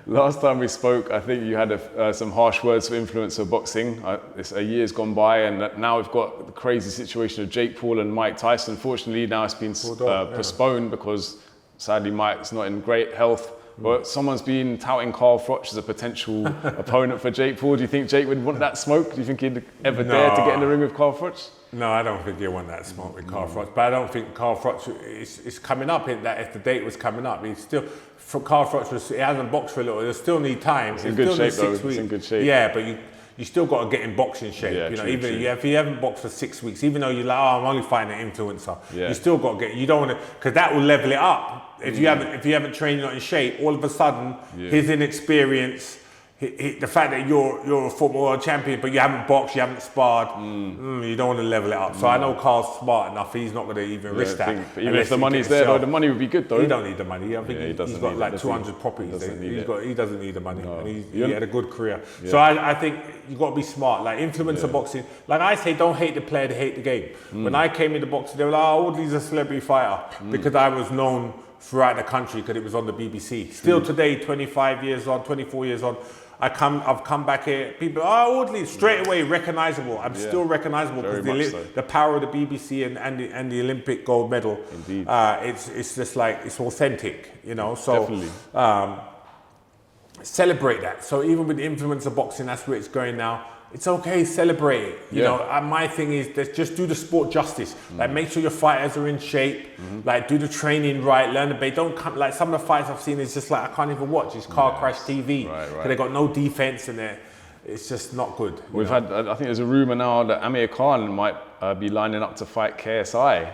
Last time we spoke, I think you had some harsh words for influencer boxing. It's a year's gone by, and now we've got the crazy situation of Jake Paul and Mike Tyson. Unfortunately, now it's been postponed because sadly Mike's not in great health. But someone's been touting Carl Froch as a potential opponent for Jake Paul. Do you think Jake would want that smoke? Do you think he'd ever dare to get in the ring with Carl Froch? No, I don't think he'll want that smoke with Carl Froch. But I don't think Carl Froch is coming up. That if the date was coming up, he's still. Carl Froch he hasn't boxed for a little. He'll still need time. He's in good shape though. He's in good shape. Yeah, but you still got to get in boxing shape. Yeah, you know, true, even true. if you haven't boxed for 6 weeks, even though you're like, oh, I'm only fighting an influencer, you still got to get. You don't want to, because that will level it up. If you haven't trained, you're not in shape. All of a sudden, his inexperience, the fact that you're a football world champion, but you haven't boxed, you haven't sparred, you don't want to level it up. So I know Carl's smart enough; he's not going to even risk that. But even if the money's there, though, the money would be good, though. He don't need the money. I think he's got like 200 properties. He doesn't need the money, and he had a good career. Yeah. So I think you got to be smart. Like influencer boxing, like I say, don't hate the player, hate the game. When I came into boxing, they were like, "Oh, Audley's a celebrity fighter," because I was known throughout the country because it was on the BBC. Still today, 25 years on, 24 years on, I've come back here. People, Audley, straight away recognizable. I'm still recognizable because the power of the BBC and the Olympic gold medal. Indeed. It's just like it's authentic, you know. So definitely. Celebrate that. So even with influencer boxing, that's where it's going now. It's okay, celebrate it. You know, my thing is just do the sport justice. Like make sure your fighters are in shape. Like do the training right, learn the bait. Don't come like some of the fights I've seen is just like I can't even watch. It's car crash TV. Right. They got no defense in there. It's just not good. We've had, I think there's a rumor now that Amir might be lining up to fight KSI,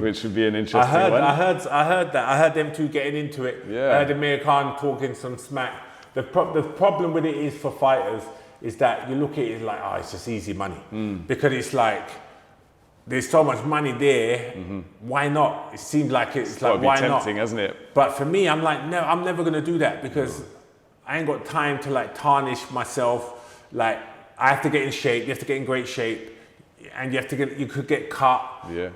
which would be an interesting one. I heard that. I heard them two getting into it. Yeah. I heard Amir talking some smack. The problem with it is for fighters is that you look at it like, it's just easy money. Because it's like, there's so much money there, why not? It seems like it's like, why not? Tempting, hasn't it? But for me, I'm like, no, I'm never gonna do that because I ain't got time to like tarnish myself. Like, I have to get in shape, you have to get in great shape, and you could get cut. Yeah.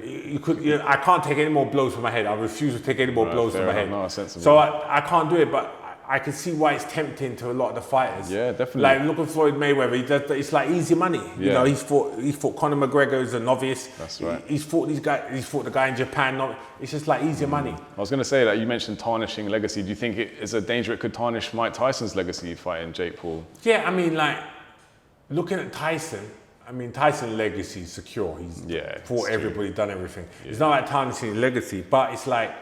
I can't take any more blows to my head. I refuse to take any more blows to my head. No, sensible. So I can't do it, but I can see why it's tempting to a lot of the fighters. Yeah, definitely. Like look at Floyd Mayweather. It's like easy money. You know, he's fought Conor McGregor as a novice. That's right. He's fought these guys. He's fought the guy in Japan. It's just like easy money. I was going to say that you mentioned tarnishing legacy. Do you think it is a danger it could tarnish Mike Tyson's legacy fighting Jake Paul? Yeah, I mean, like looking at Tyson. I mean, Tyson's legacy is secure. He's fought everybody, done everything. It's not like tarnishing his legacy, but it's like.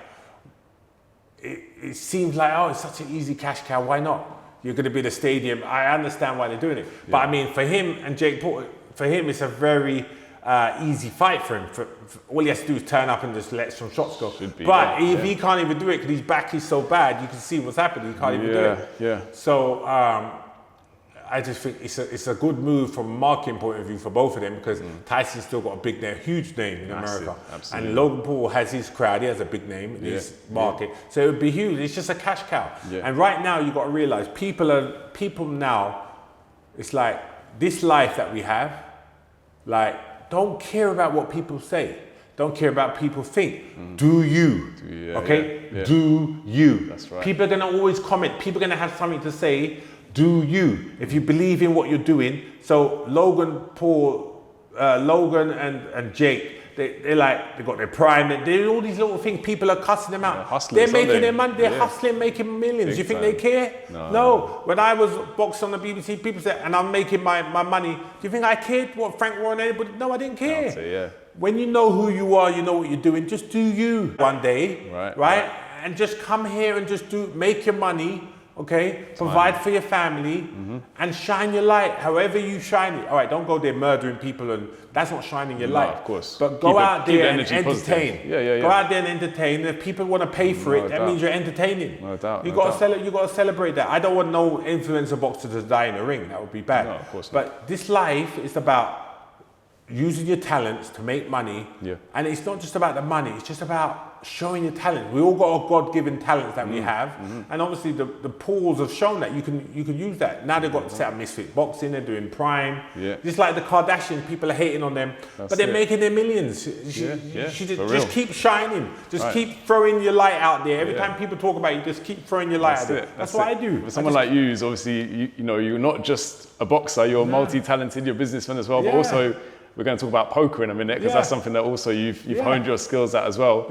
It seems like, it's such an easy cash cow, why not? You're going to be the stadium. I understand why they're doing it. But I mean, for him and Jake Paul, for him, it's a very easy fight for him. All he has to do is turn up and just let some shots go. But if he can't even do it because his back is so bad, you can see what's happening. He can't even do it. Yeah. So I just think it's a good move from a marketing point of view for both of them because Tyson's still got a big name, huge name in America. Absolutely. And Logan Paul has his crowd, he has a big name in his market. So it would be huge. It's just a cash cow. And right now you've got to realize people now, it's like this life that we have, like don't care about what people say. Don't care about people think. Do you? Do you? That's right. People are going to always comment. People are going to have something to say. Do you? If you believe in what you're doing. So Logan and Jake, they got their prime. They do all these little things. People are cussing them out. They're making their money. They're hustling, making millions. You think they care? No. When I was boxed on the BBC, people said, and I'm making my money. Do you think I cared what Frank Warren anybody? No, I didn't care. When you know who you are, you know what you're doing. Just do you one day, right? And just come here and just make your money. Okay, provide for your family and shine your light however you shine it. All right, don't go there murdering people and that's not shining your light. Of course. But go out there and entertain. Go out there and entertain. And if people want to pay for it, that means you're entertaining. No doubt. You got to celebrate that. I don't want no influencer boxer to die in the ring. That would be bad. No, of course not. But this life is about using your talents to make money. And it's not just about the money. It's just about showing your talent. We all got a God-given talent that we have, and obviously the pools have shown that you can use that. Now they've got set up Misfit Boxing, they're doing Prime. Just like the Kardashians, people are hating on them, but they're making their millions. Just keep shining, just keep throwing your light out there. Every time people talk about you, just keep throwing your light out there. That's what I do. For someone like you, is obviously you're not just a boxer, you're multi-talented, you're a businessman as well, but also we're going to talk about poker in a minute because that's something that also you've honed your skills at as well.